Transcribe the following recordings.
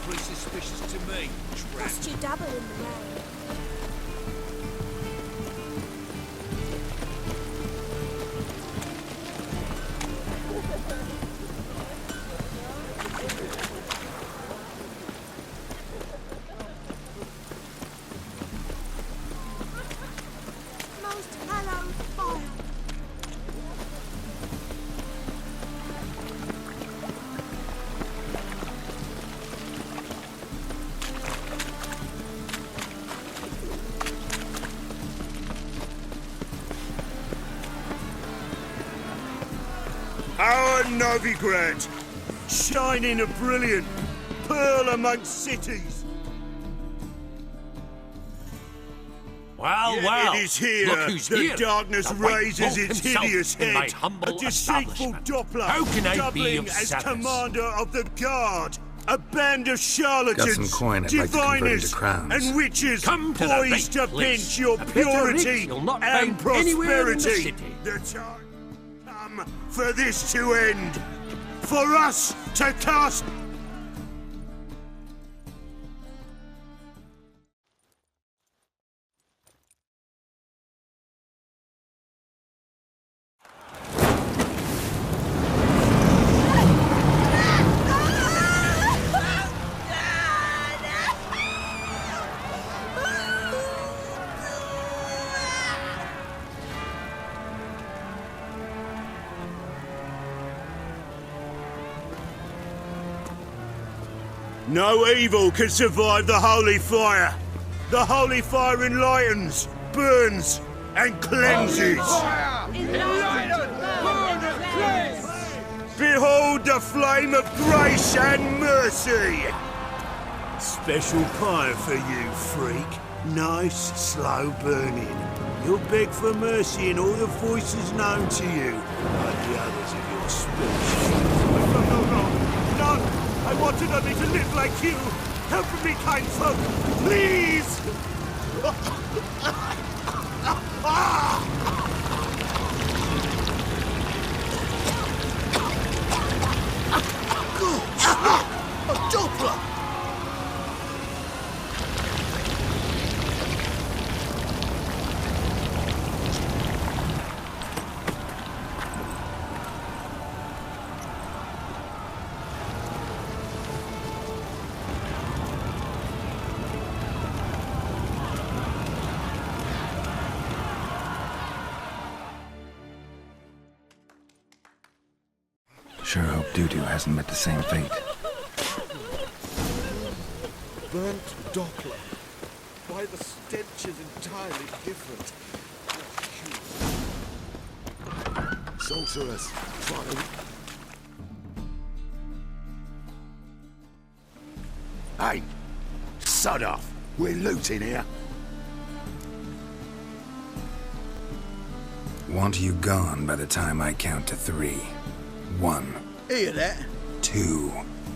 pretty suspicious to me, tramp. Must you dabble in the rain? Most mellow fire. Our Novigrad, shining a brilliant pearl amongst cities. Well, Yet well, it is here look who's that here. darkness The White raises Wolf its himself hideous in my head. humble A deceitful establishment. Doppler, How can I be doubling of as service? commander of the guard. A band of charlatans, Got some coin I'd like to convert diviners, into crowns. and witches Come to the poised right to place. pinch your A better purity rich you'll not and find anywhere in the prosperity. city. The time come for this to end. For us to cast. No evil can survive the holy fire. The holy fire enlightens, burns, and cleanses. Behold the flame of grace and mercy. Special pie for you, freak. Nice, slow burning. You'll beg for mercy in all the voices known to you, like the others of your species. No! I wanted only to live like you! Help me, kind folk! Please! A Doppler! Sure hope Dudu hasn't met the same fate. Burnt Doppler. Why, the stench is entirely different. Sorceress, try to... Hey! Sod off! We're looting here. Want you gone by the time I count to 3. 1, Hear that? 2,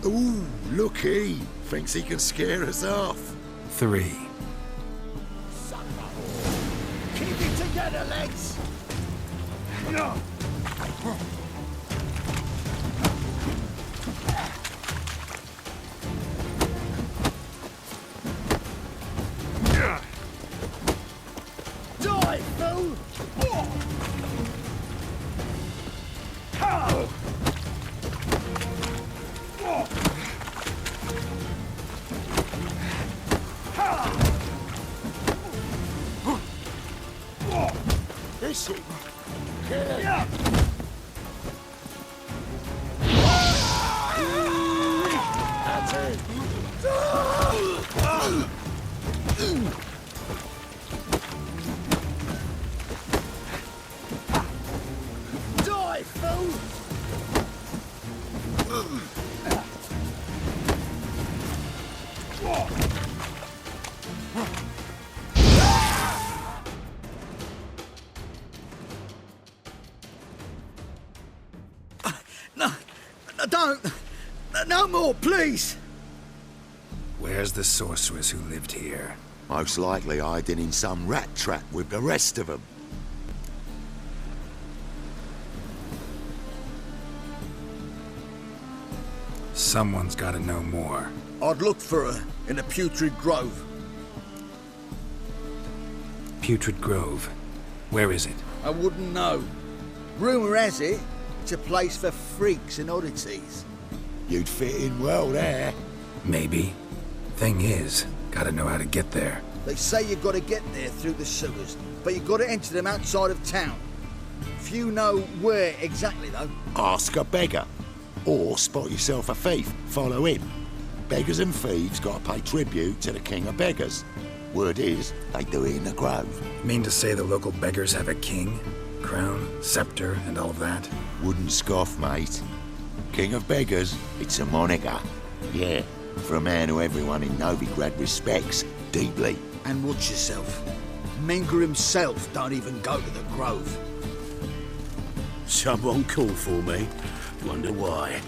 Ooh, looky. Thinks he can scare us off. 3. Keep it together, lads! Die, fool! This'll kill him. That's it. Die, fool! No, don't! No more, please! Where's the sorceress who lived here? Most likely hiding in some rat trap with the rest of them. Someone's gotta know more. I'd look for her in the Putrid Grove. Putrid Grove. Where is it? I wouldn't know. Rumour has it, it's a place for freaks and oddities. You'd fit in well there. Maybe. Thing is, gotta know how to get there. They say you've got to get there through the sewers, but you've got to enter them outside of town. Few know where exactly, though. Ask a beggar. Or spot yourself a thief. Follow him. Beggars and thieves got to pay tribute to the king of beggars. Word is, they do it in the grove. Mean to say the local beggars have a king? Crown, scepter, and all of that? Wouldn't scoff, mate. King of beggars, it's a moniker. Yeah, for a man who everyone in Novigrad respects deeply. And watch yourself. Menger himself don't even go to the Grove. Someone called for me. Wonder why.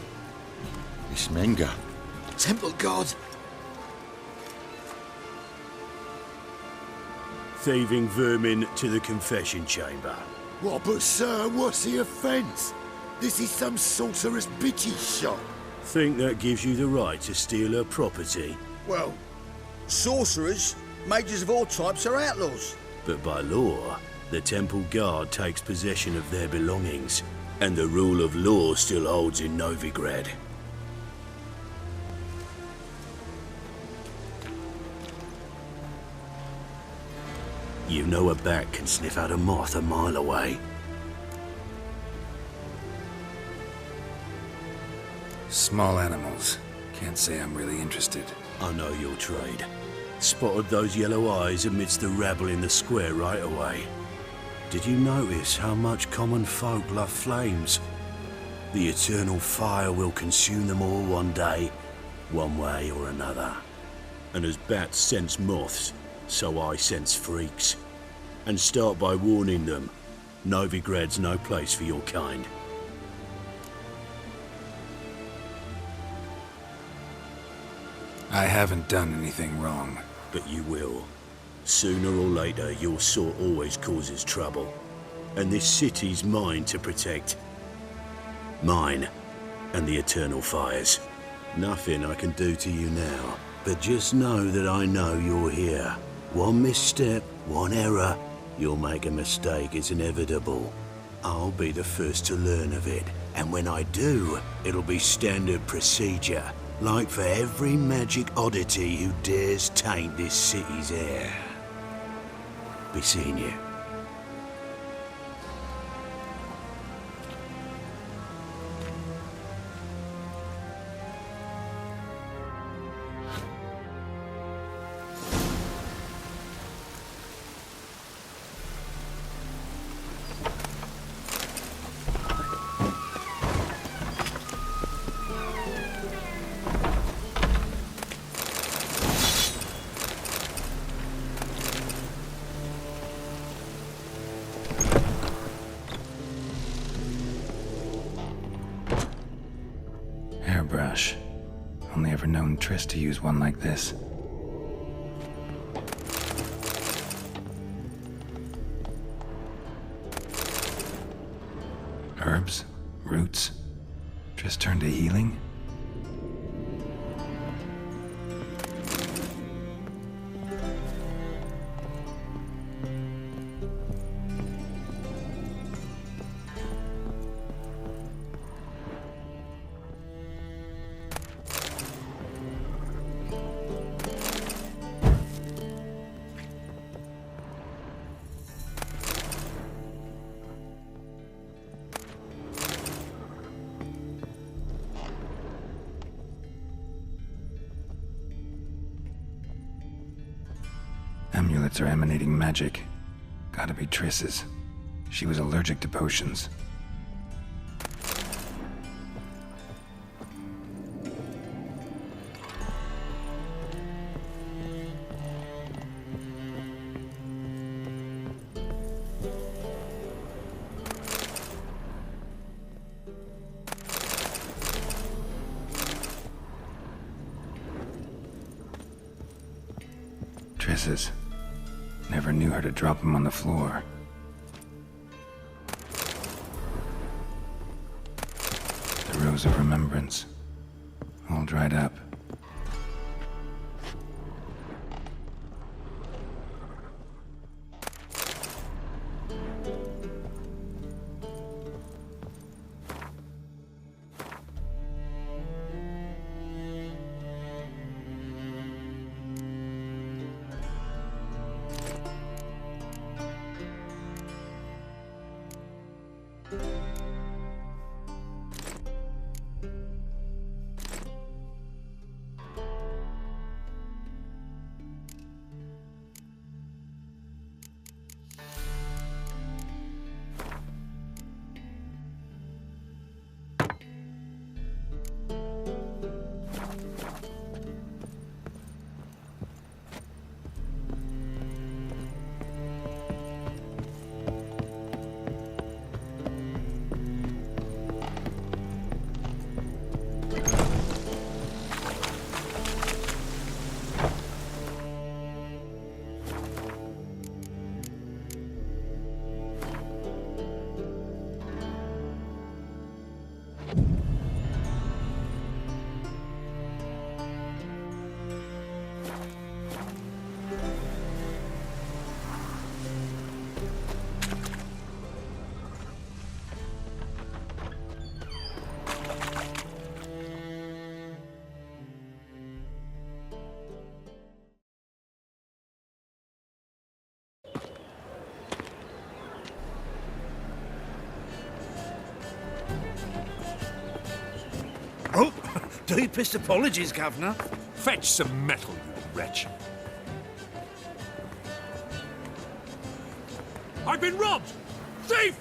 It's Menger. Temple God. Thieving vermin to the confession chamber. What, but sir, what's the offence? This is some sorcerer's bitchy shop. Think that gives you the right to steal her property? Well, sorcerers, mages of all types are outlaws. But by law, the temple guard takes possession of their belongings, and the rule of law still holds in Novigrad. You know a bat can sniff out a moth a mile away. Small animals. Can't say I'm really interested. I know your trade. Spotted those yellow eyes amidst the rabble in the square right away. Did you notice how much common folk love flames? The eternal fire will consume them all one day, one way or another. And as bats sense moths, so I sense freaks. And start by warning them, Novigrad's no place for your kind. I haven't done anything wrong. But you will. Sooner or later, your sort always causes trouble. And this city's mine to protect. Mine and the eternal fires. Nothing I can do to you now, but just know that I know you're here. One misstep, one error, you'll make a mistake, it's inevitable. I'll be the first to learn of it, and when I do, it'll be standard procedure. Like for every magic oddity who dares taint this city's air. Be seeing you. Hairbrush. Only ever known Triss to use one like this. Herbs? Roots? Triss turned to healing? Amulets are emanating magic. Gotta be Triss's. She was allergic to potions. Triss's. Never knew her to drop them on the floor. The Rose of Remembrance. All dried up. Deepest apologies, Governor. Fetch some metal, you wretch. I've been robbed! Thief!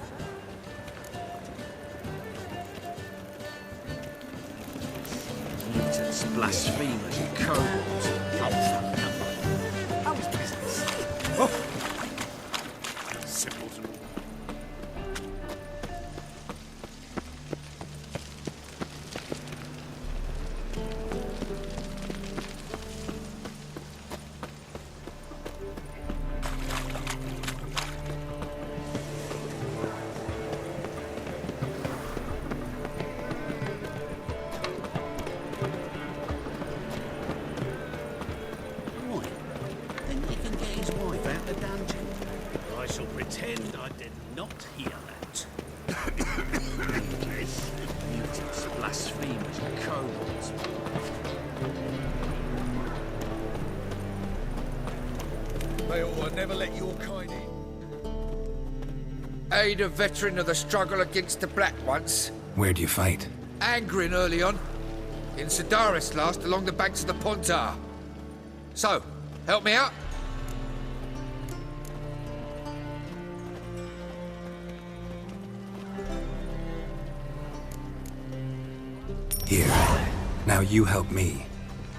Mutants, blasphemers, and kobolds. How is business? Simpleton. Right. Then you can get his wife out the dungeon. I shall pretend I did not hear that. Mutants, blasphemers, and kobolds. They will never let your kind in. Aid a veteran of the struggle against the Black once. Where'd you fight? Angrin early on. In Sedaris last, along the banks of the Pontar. So, help me out? Here. Now you help me.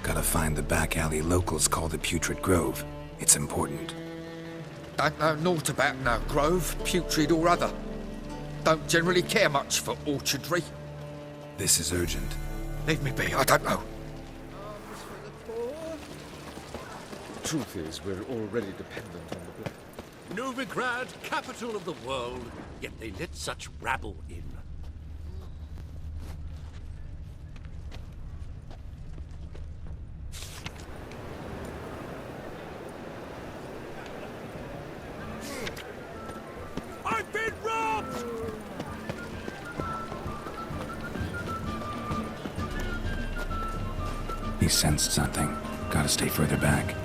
Gotta find the back alley locals call the Putrid Grove. It's important. Don't know naught about no grove, putrid or other. Don't generally care much for orchardry. This is urgent. Leave me be, I don't know. Truth is, we're already dependent on the Black. Novigrad, capital of the world, yet they let such rabble in. I've been robbed! He sensed something. Gotta stay further back.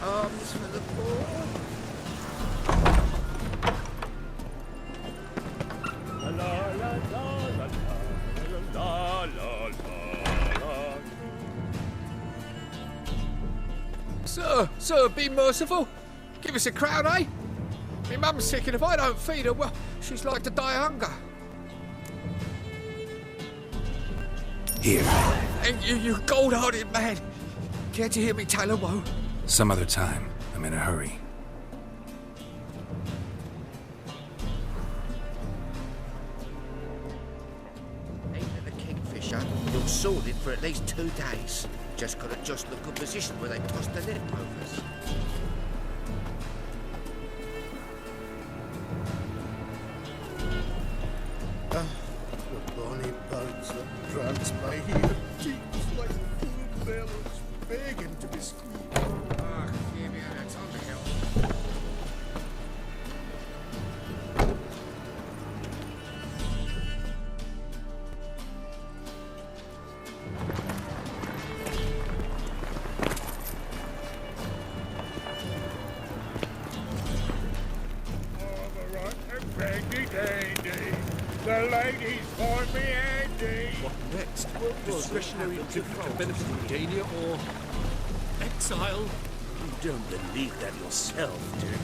Arms for the poor. Sir, be merciful. Give us a crown, eh? Me mum's sick, and if I don't feed her, well, she's like to die of hunger. Here. And you gold-hearted man. Care to hear me tell a woe? Some other time. I'm in a hurry. Ain't the Kingfisher. You're sorted for at least 2 days. Just gotta just look a position where they toss the net overs. The bonny boats that prance by here, cheeks like full bellows, begging to be squeezed. Ah, give me a time to help. The ladies find me handy. What next? Discretionary tribute to benefit Dania or exile? You don't believe that yourself, do you?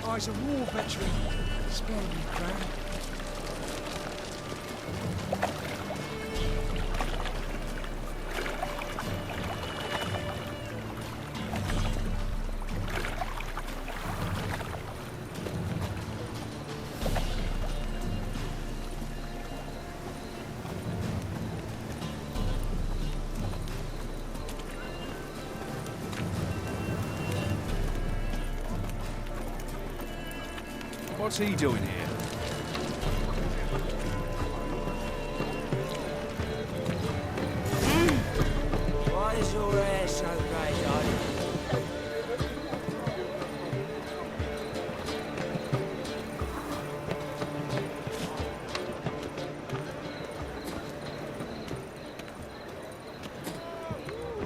I's a war veteran. Spare me, Crown. What's he doing here? Why is your hair so grey, darling?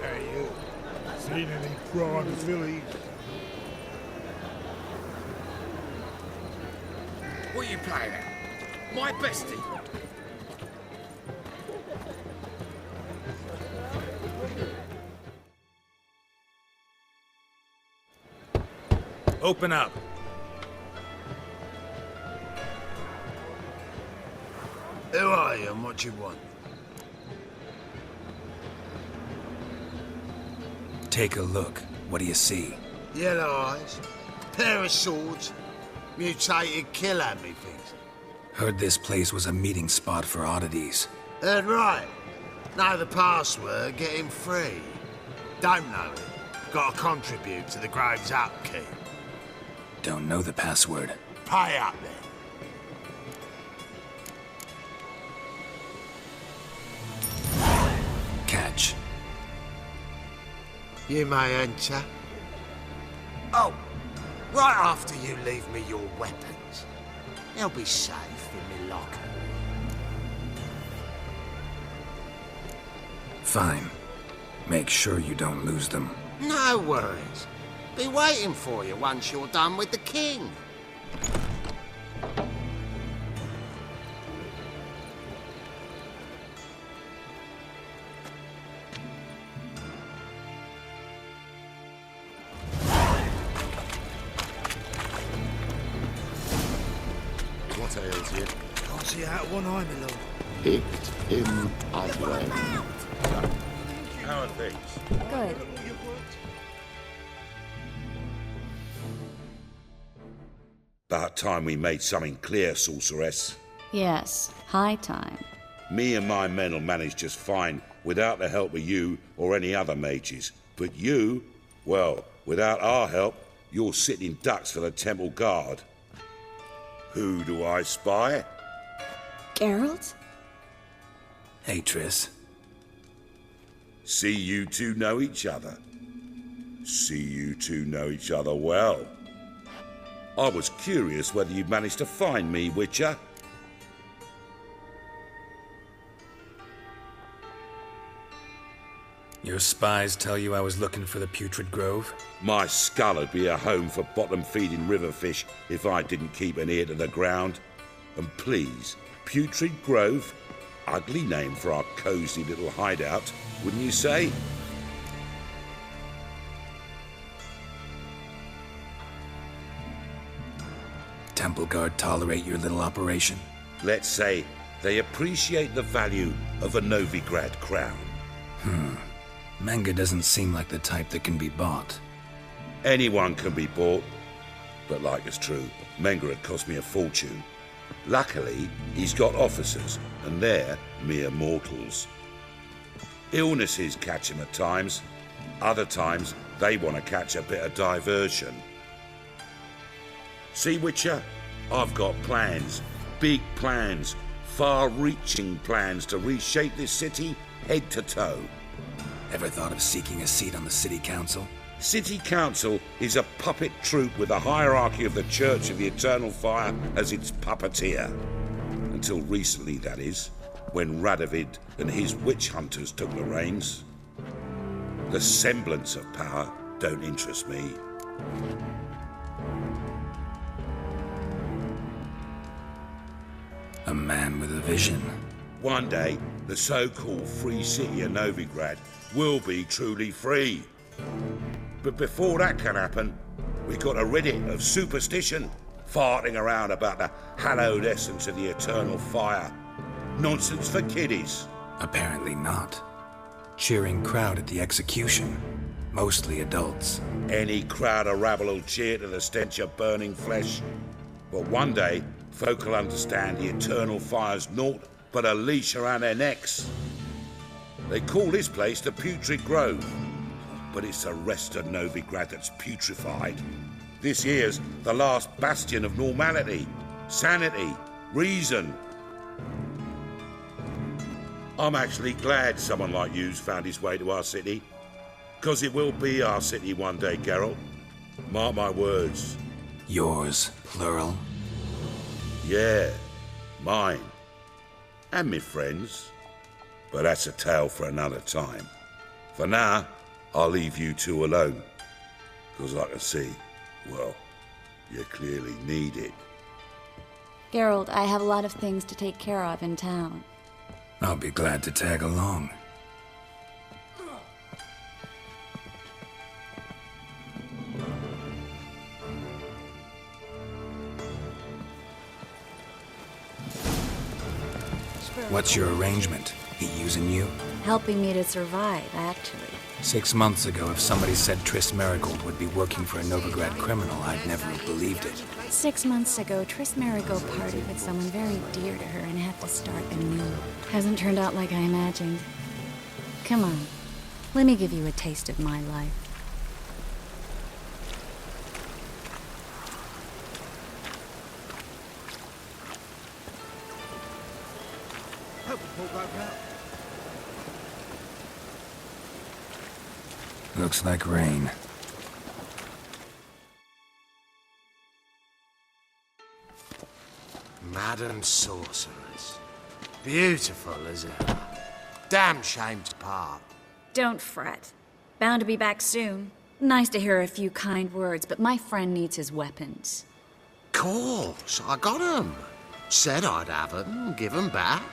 Hey, you. Seen any prime fillies? What are you playing at? My bestie? Open up. Who are you and what you want? Take a look. What do you see? Yellow eyes, pair of swords, mutated killer me things. Heard this place was a meeting spot for oddities. Heard right. Know the password, get him free. Don't know it. Gotta contribute to the Grove's upkeep. Don't know the password. Pay up then. Catch. You may enter. Oh, right after you leave me your weapons. They'll be safe in my locker. Fine. Make sure you don't lose them. No worries. Be waiting for you once you're done with the king. What ails you? Can't see out one eye, my lord. Picked him as well. How are things? Good. About time we made something clear, sorceress. Yes, high time. Me and my men will manage just fine without the help of you or any other mages. But you, well, without our help, you're sitting ducks for the temple guard. Who do I spy? Geralt? Hey, Triss. See you two know each other. See you two know each other well. I was curious whether you'd managed to find me, Witcher. Your spies tell you I was looking for the Putrid Grove? My skull would be a home for bottom-feeding river fish if I didn't keep an ear to the ground. And please, Putrid Grove? Ugly name for our cosy little hideout, wouldn't you say? Temple Guard tolerate your little operation? Let's say they appreciate the value of a Novigrad crown. Menga doesn't seem like the type that can be bought. Anyone can be bought. But like it's true, Menga had cost me a fortune. Luckily, he's got officers, and they're mere mortals. Illnesses catch him at times. Other times, they want to catch a bit of diversion. See, Witcher? I've got plans. Big plans. Far-reaching plans to reshape this city head to toe. Ever thought of seeking a seat on the city council? City Council is a puppet troupe with the hierarchy of the Church of the Eternal Fire as its puppeteer. Until recently, that is, when Radovid and his witch hunters took the reins. The semblance of power don't interest me. A man with a vision. One day, the so-called free city of Novigrad will be truly free. But before that can happen, We got a Reddit of superstition, farting around about the hallowed essence of the eternal fire. Nonsense for kiddies. Apparently not. Cheering crowd at the execution. Mostly adults. Any crowd of rabble will cheer to the stench of burning flesh. But one day, folk will understand the eternal fire's naught but a leash around their necks. They call this place the Putrid Grove, but it's the rest of Novigrad that's putrefied. This here's the last bastion of normality, sanity, reason. I'm actually glad someone like you's found his way to our city, because it will be our city one day, Geralt. Mark my words. Yours, plural? Yeah, mine. And me friends. But that's a tale for another time. For now, I'll leave you two alone. Because I can see, well, you clearly need it. Geralt, I have a lot of things to take care of in town. I'll be glad to tag along. What's your arrangement? He using you? Helping me to survive, actually. 6 months ago, if somebody said Triss Merigold would be working for a Novigrad criminal, I'd never have believed it. 6 months ago, Triss Merigold partied with someone very dear to her and had to start anew. Hasn't turned out like I imagined. Come on, let me give you a taste of my life. Looks like rain. Madam Sorceress. Beautiful, isn't it? Damn shame to part. Don't fret. Bound to be back soon. Nice to hear a few kind words, but my friend needs his weapons. Course, I got 'em. Said I'd have 'em, give 'em back.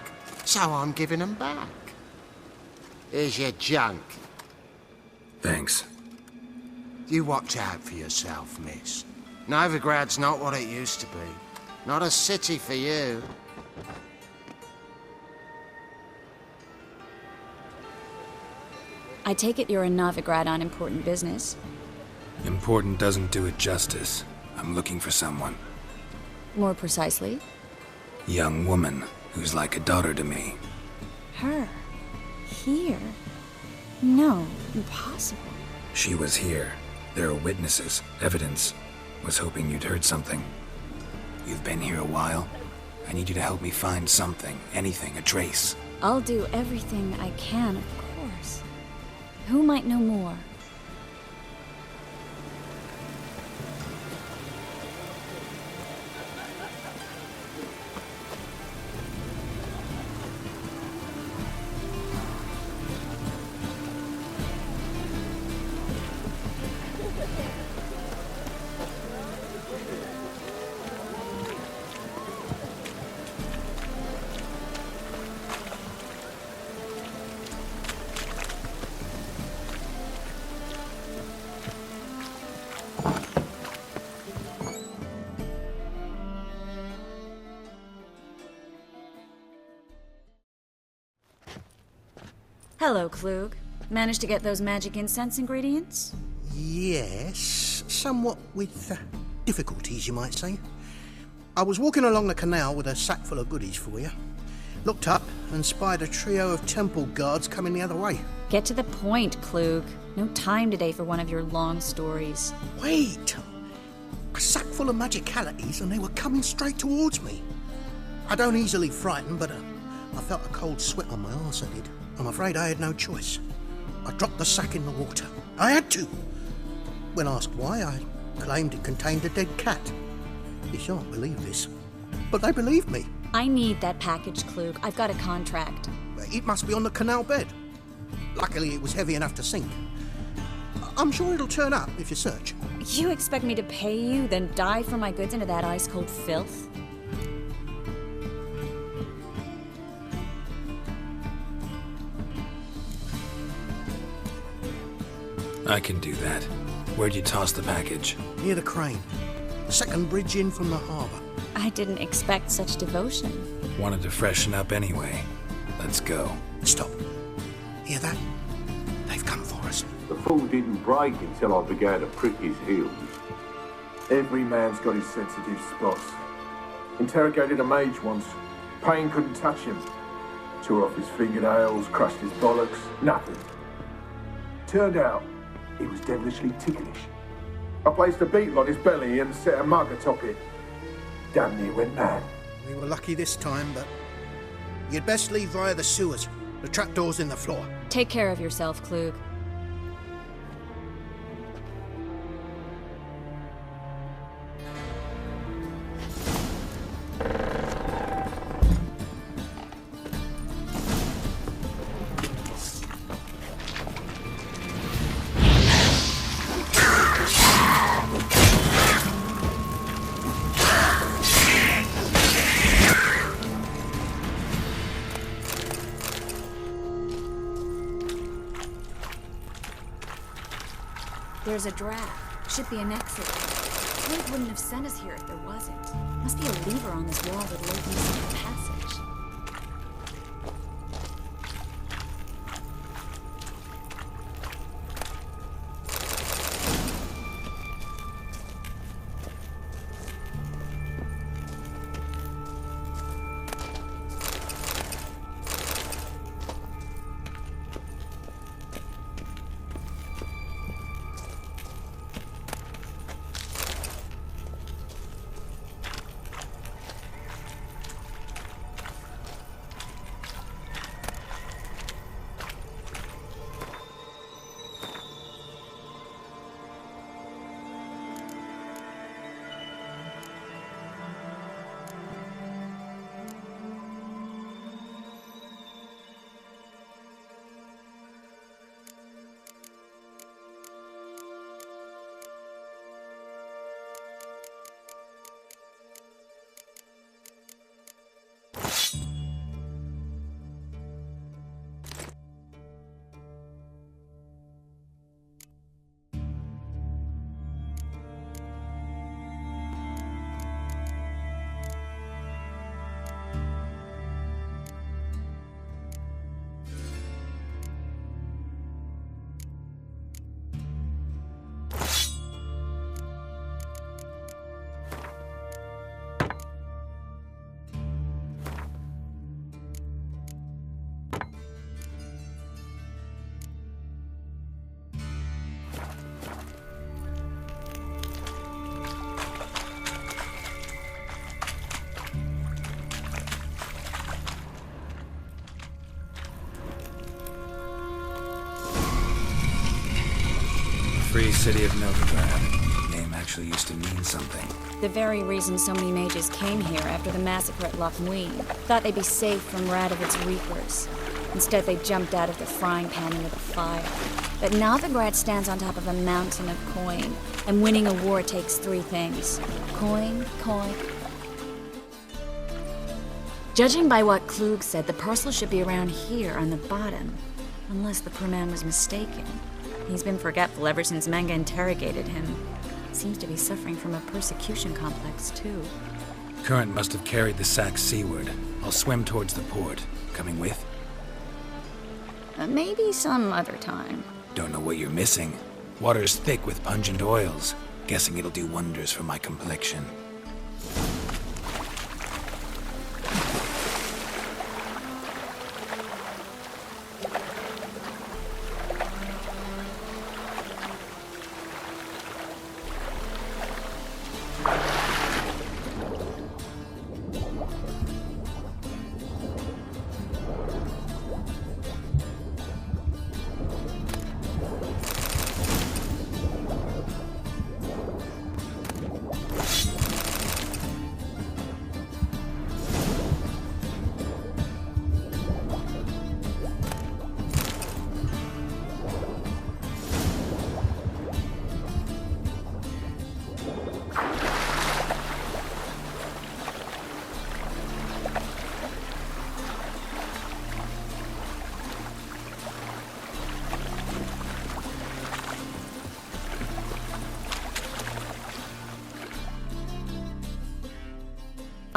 So I'm giving 'em back. Here's your junk. Thanks. You watch out for yourself, miss. Novigrad's not what it used to be. Not a city for you. I take it you're in Novigrad on important business. Important doesn't do it justice. I'm looking for someone. More precisely? Young woman who's like a daughter to me. Her? Here? No, impossible. She was here. There are witnesses, evidence. Was hoping you'd heard something. You've been here a while. I need you to help me find something, anything, a trace. I'll do everything I can, of course. Who might know more? Hello, Klug. Managed to get those magic incense ingredients? Yes, somewhat with difficulties, you might say. I was walking along the canal with a sack full of goodies for you. Looked up and spied a trio of temple guards coming the other way. Get to the point, Klug. No time today for one of your long stories. Wait! A sack full of magicalities and they were coming straight towards me. I don't easily frighten, but I felt a cold sweat on my arse, I did. I'm afraid I had no choice. I dropped the sack in the water. I had to. When asked why, I claimed it contained a dead cat. You shan't believe this, but they believed me. I need that package, Klug. I've got a contract. It must be on the canal bed. Luckily, it was heavy enough to sink. I'm sure it'll turn up if you search. You expect me to pay you, then dive for my goods into that ice-cold filth? I can do that. Where'd you toss the package? Near the crane. The second bridge in from the harbour. I didn't expect such devotion. Wanted to freshen up anyway. Let's go. Stop. Hear that? They've come for us. The fool didn't break until I began to prick his heels. Every man's got his sensitive spots. Interrogated a mage once. Pain couldn't touch him. Tore off his fingernails, crushed his bollocks, nothing. Turned out, he was devilishly ticklish. I placed a beetle on his belly and set a mug atop it. Damn near went mad. We were lucky this time, but you'd best leave via the sewers. The trapdoor's in the floor. Take care of yourself, Klug. There's a draft. Should be an exit. Klug wouldn't have sent us here if there wasn't. Must be a lever on this wall that opens the passage. Free City of Novigrad. Name actually used to mean something. The very reason so many mages came here after the massacre at Loch Muin. Thought they'd be safe from Radovid's reapers. Instead, they jumped out of the frying pan into the fire. But Novigrad stands on top of a mountain of coin, and winning a war takes three things. Coin, coin. Judging by what Klug said, the parcel should be around here on the bottom. Unless the poor man was mistaken. He's been forgetful ever since Manga interrogated him. Seems to be suffering from a persecution complex, too. Current must have carried the sack seaward. I'll swim towards the port. Coming with? Maybe some other time. Don't know what you're missing. Water's thick with pungent oils. Guessing it'll do wonders for my complexion.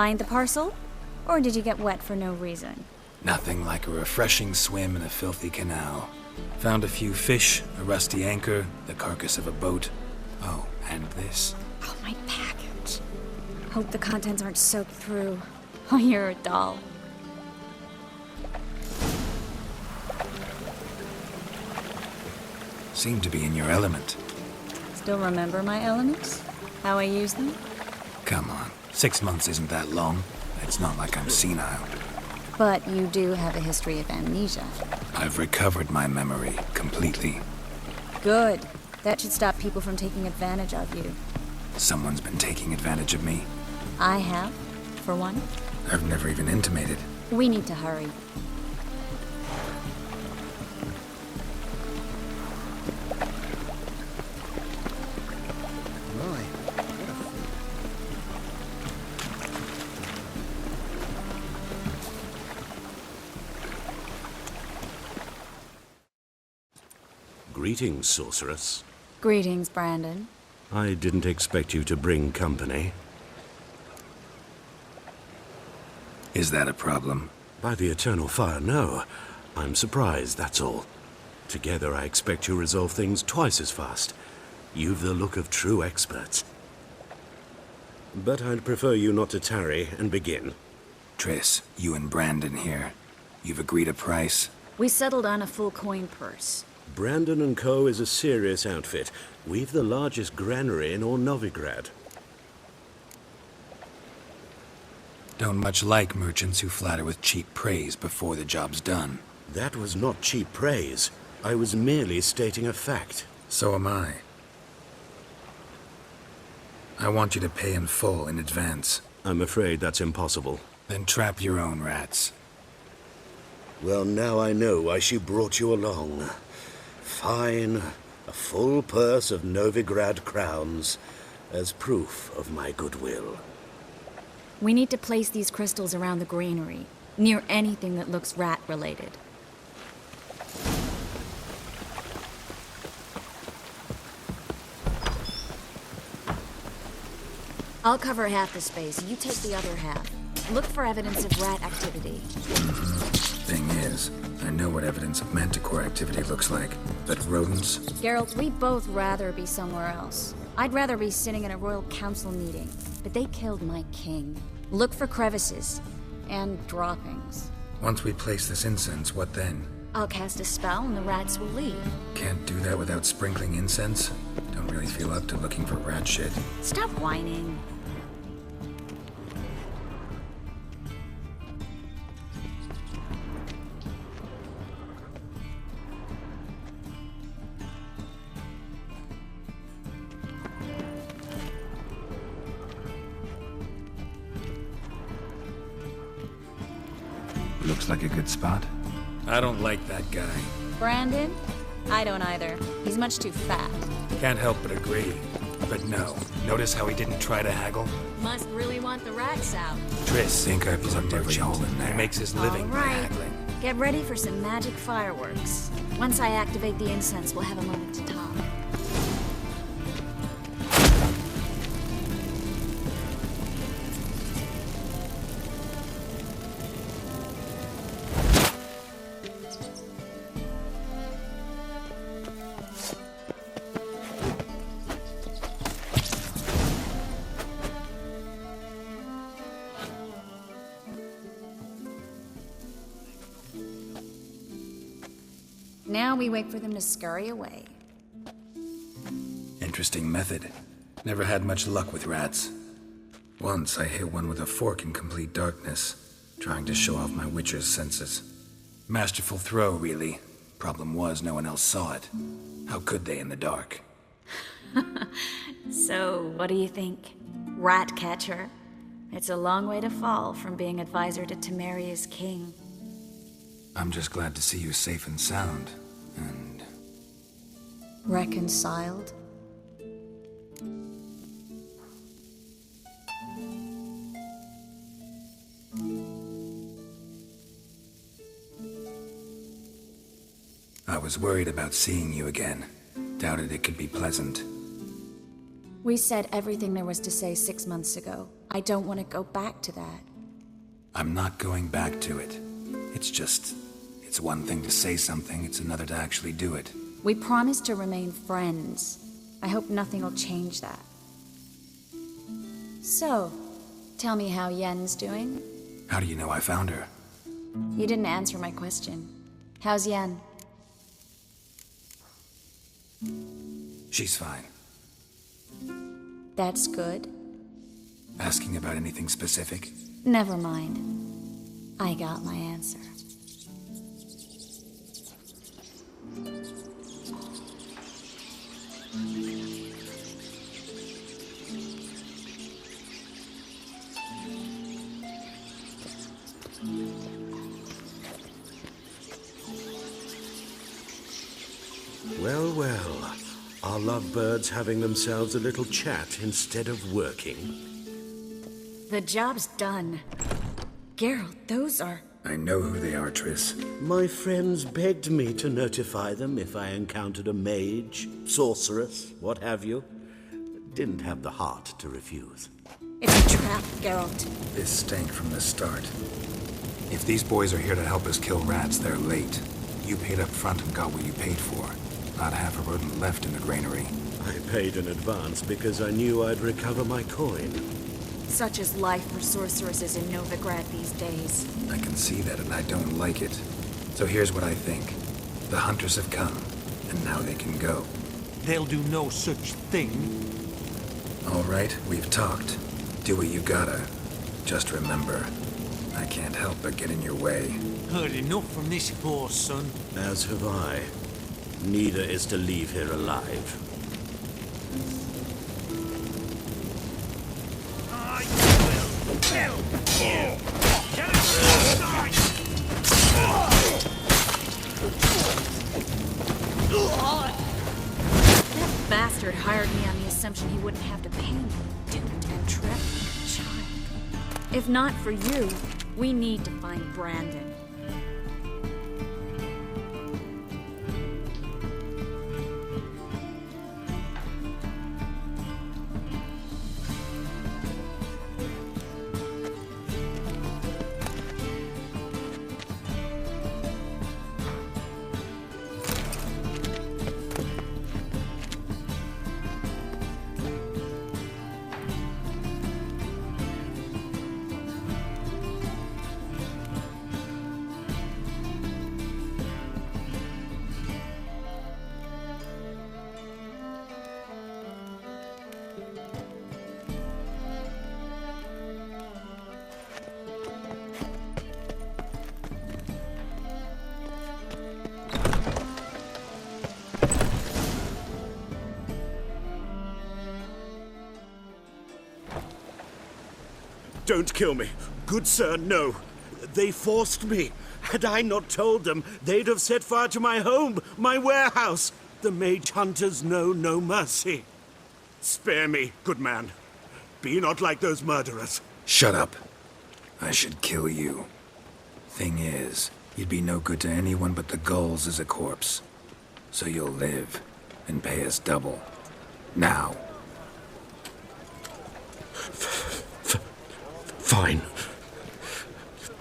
Find the parcel? Or did you get wet for no reason? Nothing like a refreshing swim in a filthy canal. Found a few fish, a rusty anchor, the carcass of a boat. Oh, and this. Oh, my package. Hope the contents aren't soaked through. Oh, you're a doll. Seem to be in your element. Still remember my elements? How I use them? Come on, 6 months isn't that long. It's not like I'm senile. But you do have a history of amnesia. I've recovered my memory completely. Good. That should stop people from taking advantage of you. Someone's been taking advantage of me. I have, for one. I've never even intimated. We need to hurry. Greetings, sorceress. Greetings, Brandon. I didn't expect you to bring company. Is that a problem? By the eternal fire, no. I'm surprised, that's all. Together, I expect you resolve things twice as fast. You've the look of true experts. But I'd prefer you not to tarry and begin. Triss, you and Brandon here. You've agreed a price? We settled on a full coin purse. Brandon & Co. is a serious outfit. We've the largest granary in all Novigrad. Don't much like merchants who flatter with cheap praise before the job's done. That was not cheap praise. I was merely stating a fact. So am I. I want you to pay in full in advance. I'm afraid that's impossible. Then trap your own rats. Well, now I know why she brought you along. Fine. A full purse of Novigrad crowns as proof of my goodwill. We need to place these crystals around the granary, near anything that looks rat-related. I'll cover half the space, you take the other half. Look for evidence of rat activity. Thing is, I know what evidence of manticore activity looks like, but rodents? Geralt, we'd both rather be somewhere else. I'd rather be sitting in a royal council meeting, but they killed my king. Look for crevices and droppings. Once we place this incense, what then? I'll cast a spell and the rats will leave. Can't do that without sprinkling incense? Don't really feel up to looking for rat shit. Stop whining. Looks like a good spot. I don't like that guy. Brandon? I don't either. He's much too fat. Can't help but agree. But no, notice how he didn't try to haggle? Must really want the rats out. Triss, think I plugged every hole in there. He makes his living by haggling. Get ready for some magic fireworks. Once I activate the incense, we'll have a moment to talk. Now we wait for them to scurry away. Interesting method. Never had much luck with rats. Once I hit one with a fork in complete darkness, trying to show off my witcher's senses. Masterful throw, really. Problem was, no one else saw it. How could they in the dark? So, what do you think? Rat catcher? It's a long way to fall from being advisor to Temeria's king. I'm just glad to see you safe and sound, and... reconciled? I was worried about seeing you again. Doubted it could be pleasant. We said everything there was to say 6 months ago. I don't want to go back to that. I'm not going back to it. It's one thing to say something, it's another to actually do it. We promised to remain friends. I hope nothing will change that. So, tell me how Yen's doing? How do you know I found her? You didn't answer my question. How's Yen? She's fine. That's good. Asking about anything specific? Never mind. I got my answer. Well, well. Are lovebirds having themselves a little chat instead of working? The job's done. Geralt, those are... I know who they are, Triss. My friends begged me to notify them if I encountered a mage, sorceress, what have you. Didn't have the heart to refuse. It's a trap, Geralt. This stank from the start. If these boys are here to help us kill rats, they're late. You paid up front and got what you paid for. Not half a rodent left in the granary. I paid in advance because I knew I'd recover my coin. Such is life for sorceresses in Novigrad these days. I can see that and I don't like it. So here's what I think. The hunters have come, and now they can go. They'll do no such thing. All right, we've talked. Do what you gotta. Just remember, I can't help but get in your way. Heard enough from this horse, son. As have I. Neither is to leave here alive. I will kill you! That bastard hired me on the assumption he wouldn't have to pay me. Duped and trapped like a child. If not for you, we need to find Brandon. Don't kill me. Good sir, no. They forced me. Had I not told them, they'd have set fire to my home, my warehouse. The mage hunters know no mercy. Spare me, good man. Be not like those murderers. Shut up. I should kill you. Thing is, you'd be no good to anyone but the gulls as a corpse. So you'll live, and pay us double. Now. Fine.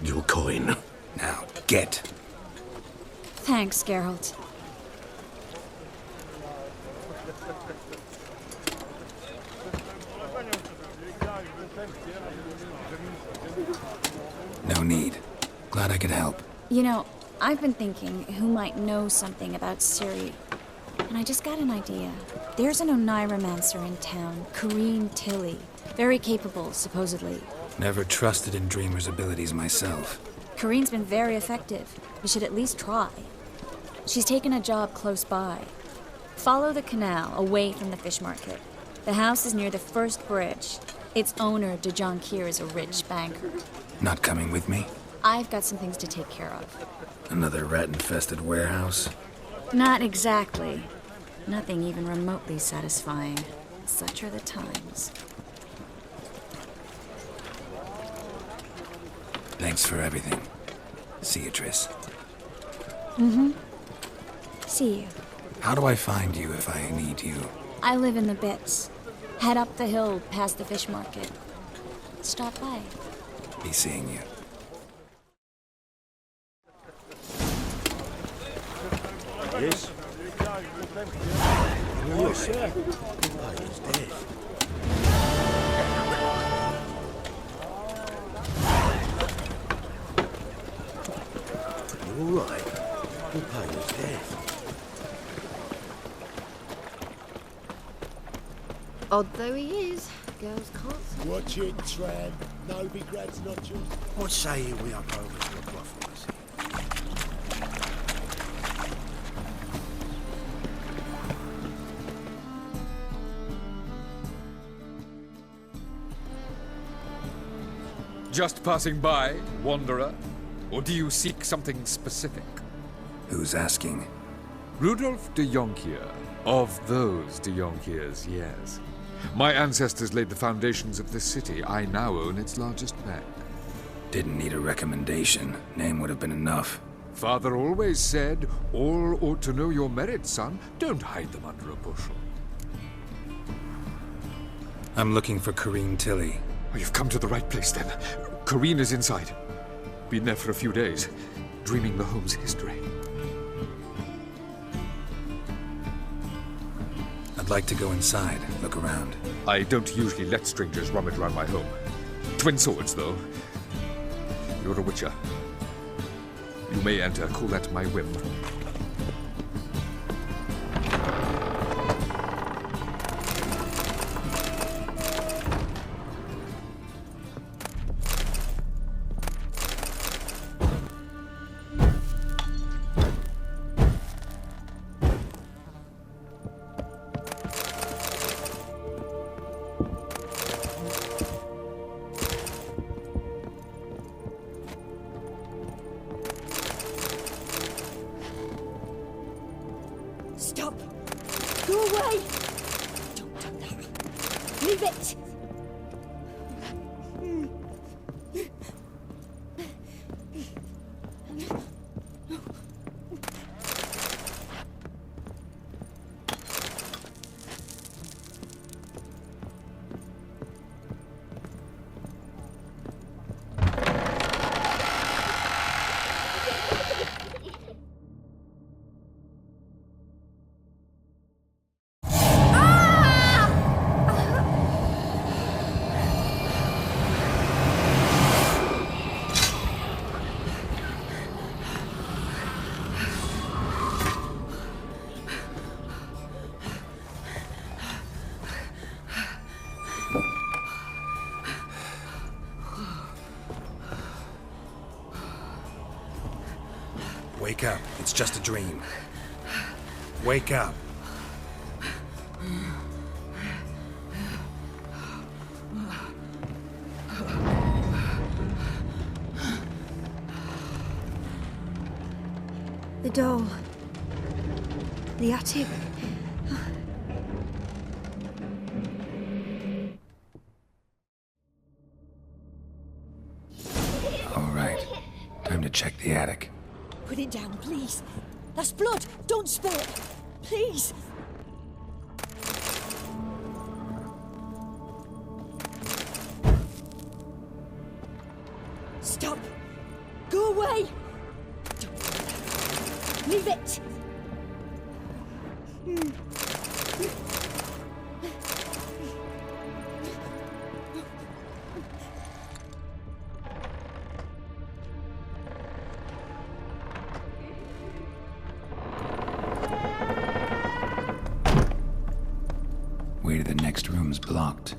Your coin. Now, get. Thanks, Geralt. No need. Glad I could help. You know, I've been thinking who might know something about Ciri. And I just got an idea. There's an Oneiromancer in town, Corrine Tilly. Very capable, supposedly. Never trusted in Dreamer's abilities myself. Corrine's been very effective. You should at least try. She's taken a job close by. Follow the canal, away from the fish market. The house is near the first bridge. Its owner, Dejon Kier, is a rich banker. Not coming with me? I've got some things to take care of. Another rat-infested warehouse? Not exactly. Nothing even remotely satisfying. Such are the times. Thanks for everything. See you, Triss. Mm-hmm. See you. How do I find you if I need you? I live in the Bits. Head up the hill past the fish market. Stop by. Be seeing you. Yes? Yes, sir. He's dead. You're all right. Your pain is dead. Odd though he is, girls can't see. Watch it, Tran. Novigrad's not yours. What say you we up over to the coffers? Just passing by, wanderer? Or do you seek something specific? Who's asking? Rudolf de Jonkier. Of those de Jonkiers, yes. My ancestors laid the foundations of this city. I now own its largest bank. Didn't need a recommendation. Name would have been enough. Father always said, all ought to know your merits, son. Don't hide them under a bushel. I'm looking for Corrine Tilly. Oh, you've come to the right place, then. Corrine is inside. Been there for a few days, dreaming the home's history. I'd like to go inside, look around. I don't usually let strangers rummage around my home. Twin swords, though. You're a witcher. You may enter, call that my whim. Stop! Go away! Don't do that. Leave it! Wake up. It's just a dream. Wake up. The doll. The attic. All right. Time to check the attic. Put it down, please. That's blood. Don't spill it. Please. Stop. Go away. Don't do that. Leave it. Way to the next room's blocked.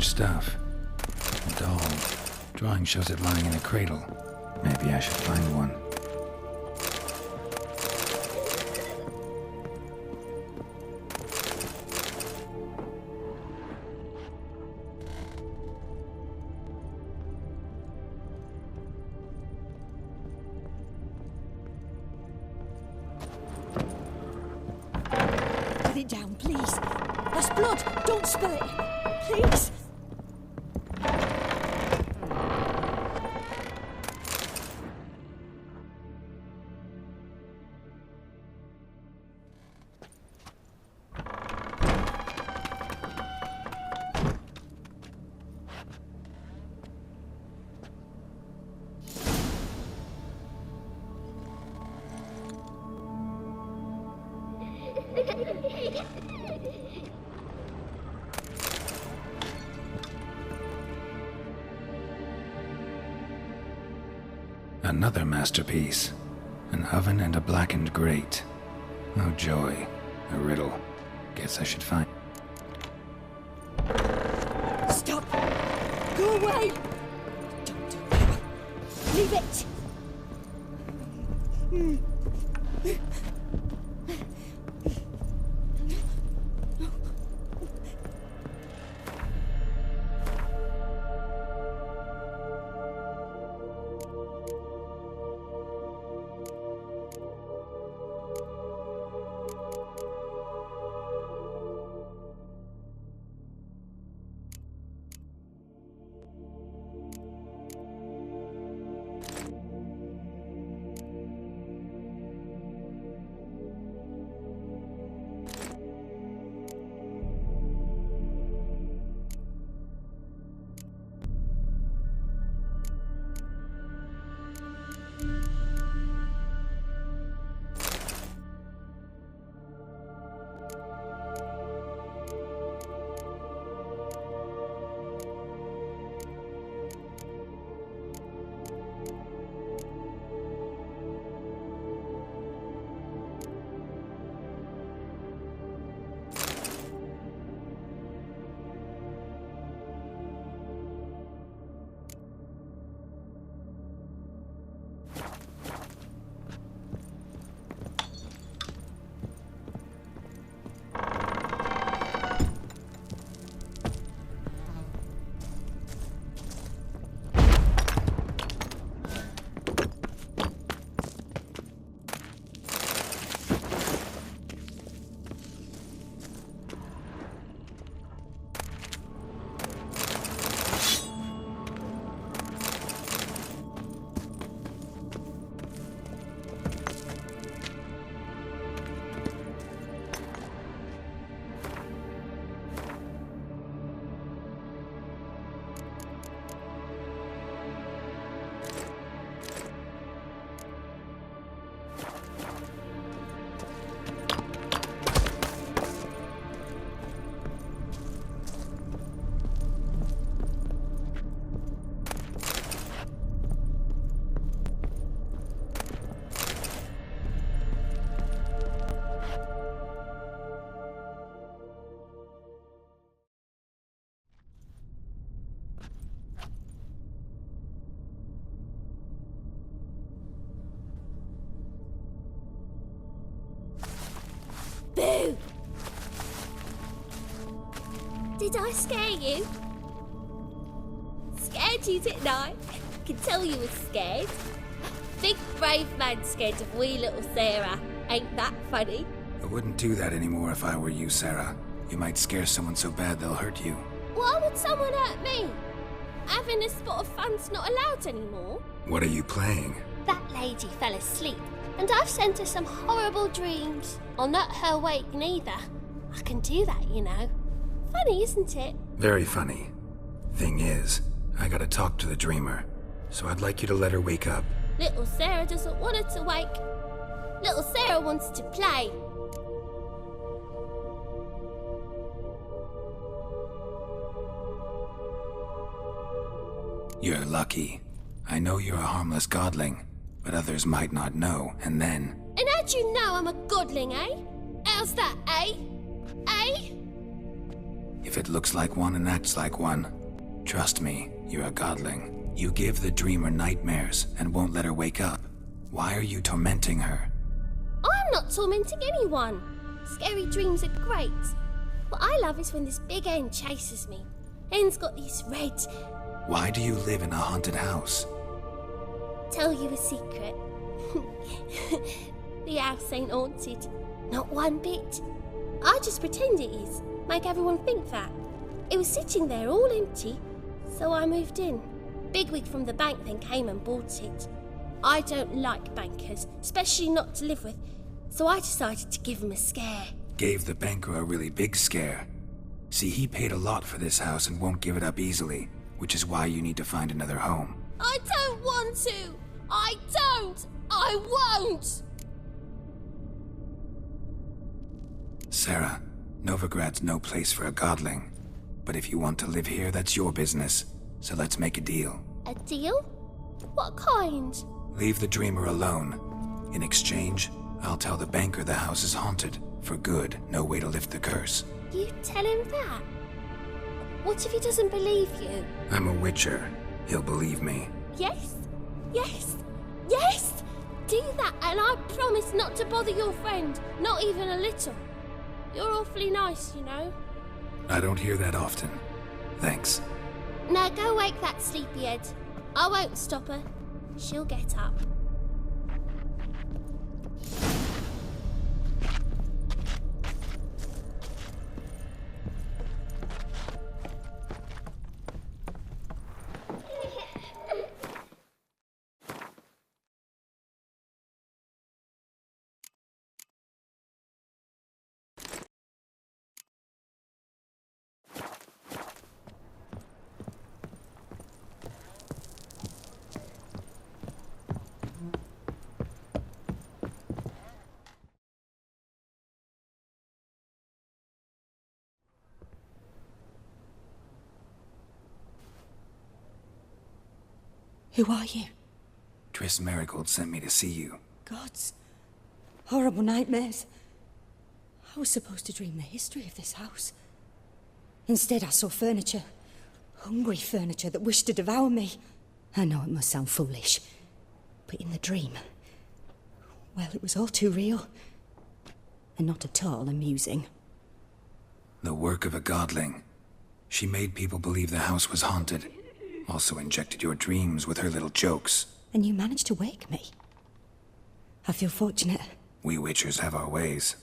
Stuff. A doll. Drawing shows it lying in a cradle. Maybe I should find one. Put it down, please. There's blood. Don't spill it. Please. Another masterpiece. An oven and a blackened grate. Oh joy. A riddle. Guess I should find... Stop. Go away. Don't do that. Leave it. Boo! Did I scare you? Scared you, didn't I? Can tell you was scared. Big brave man scared of wee little Sarah. Ain't that funny? I wouldn't do that anymore if I were you, Sarah. You might scare someone so bad they'll hurt you. Why would someone hurt me? Having a spot of fun's not allowed anymore. What are you playing? That lady fell asleep, and I've sent her some horrible dreams. I'll not her wake neither. I can do that, you know. Funny, isn't it? Very funny. Thing is, I gotta talk to the dreamer, so I'd like you to let her wake up. Little Sarah doesn't want her to wake. Little Sarah wants to play. You're lucky. I know you're a harmless godling, but others might not know, and then... And how'd you know I'm a godling, eh? How's that, eh? Eh? If it looks like one and acts like one, trust me, you're a godling. You give the dreamer nightmares and won't let her wake up. Why are you tormenting her? I'm not tormenting anyone. Scary dreams are great. What I love is when this big hen chases me. Hen's got these red... Why do you live in a haunted house? Tell you a secret. The house ain't haunted. Not one bit. I just pretend it is. Make everyone think that. It was sitting there all empty, so I moved in. Bigwig from the bank then came and bought it. I don't like bankers, especially not to live with, so I decided to give him a scare. Gave the banker a really big scare. See, he paid a lot for this house and won't give it up easily, which is why you need to find another home. I don't want to! I don't! I won't! Sarah, Novigrad's no place for a godling. But if you want to live here, that's your business. So let's make a deal. A deal? What kind? Leave the dreamer alone. In exchange, I'll tell the banker the house is haunted. For good, no way to lift the curse. You tell him that? What if he doesn't believe you? I'm a witcher. He'll believe me. Yes? Yes? Yes! Do that and I promise not to bother your friend. Not even a little. You're awfully nice, you know. I don't hear that often. Thanks. Now go wake that sleepyhead. I won't stop her. She'll get up. Who are you? Triss Merigold sent me to see you. Gods. Horrible nightmares. I was supposed to dream the history of this house. Instead, I saw furniture. Hungry furniture that wished to devour me. I know it must sound foolish, but in the dream, well, it was all too real. And not at all amusing. The work of a godling. She made people believe the house was haunted. Also injected your dreams with her little jokes. And you managed to wake me. I feel fortunate. We witchers have our ways.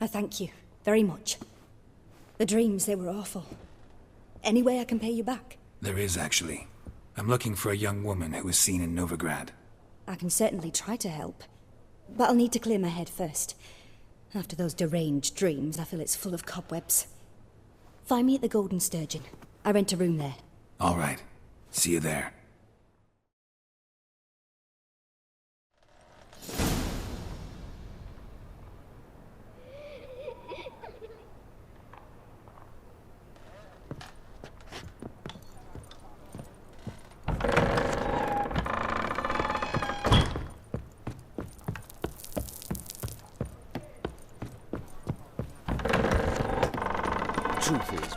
I thank you very much. The dreams, they were awful. Any way I can pay you back? There is, actually. I'm looking for a young woman who was seen in Novigrad. I can certainly try to help. But I'll need to clear my head first. After those deranged dreams, I feel it's full of cobwebs. Find me at the Golden Sturgeon. I rent a room there. All right. See you there. Truth is,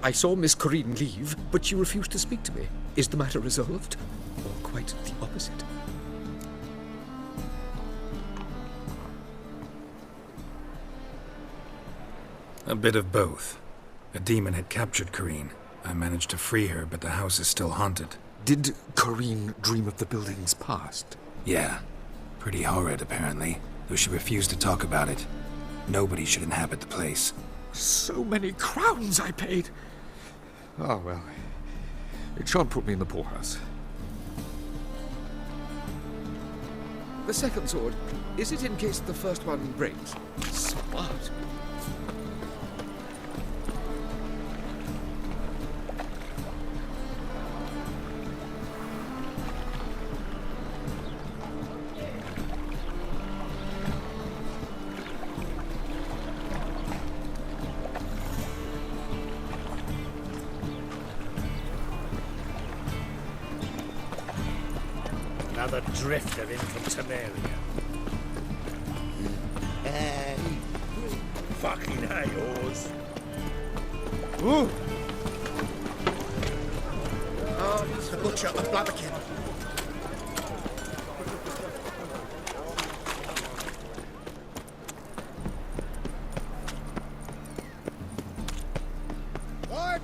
I saw Miss Corinne leave, but she refused to speak to me. Is the matter resolved? Or quite the opposite? A bit of both. A demon had captured Corinne. I managed to free her, but the house is still haunted. Did Corinne dream of the building's past? Yeah. Pretty horrid, apparently, though she refused to talk about it. Nobody should inhabit the place. So many crowns I paid! Oh, well. It shan't put me in the poorhouse. The second sword, is it in case the first one breaks? Smart. Another drifter in from Temeria. fucking hay, Oz. Ooh. Oh, it's the butcher of Blabberkin.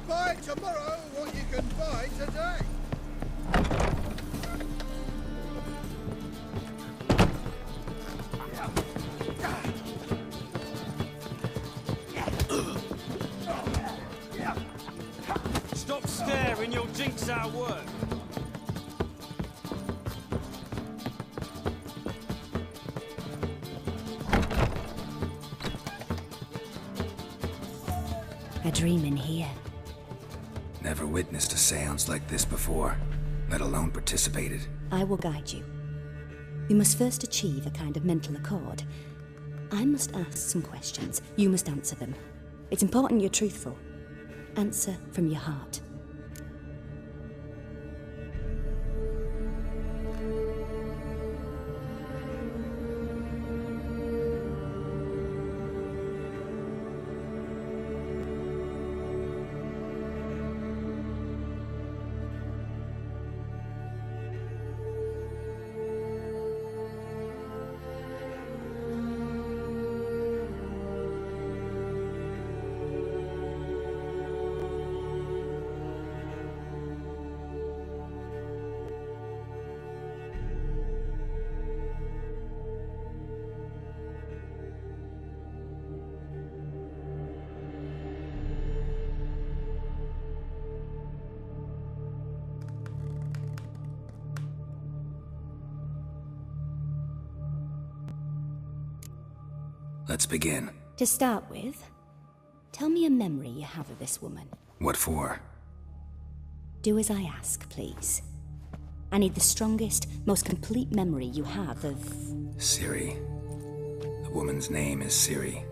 Buy tomorrow what you can buy today. Stop staring, you'll jinx our work. A dream in here. Never witnessed a seance like this before, let alone participated. I will guide you. You must first achieve a kind of mental accord. I must ask some questions. You must answer them. It's important you're truthful. Answer from your heart. Let's begin. To start with, tell me a memory you have of this woman. What for? Do as I ask, please. I need the strongest, most complete memory you have of... Ciri. The woman's name is Ciri.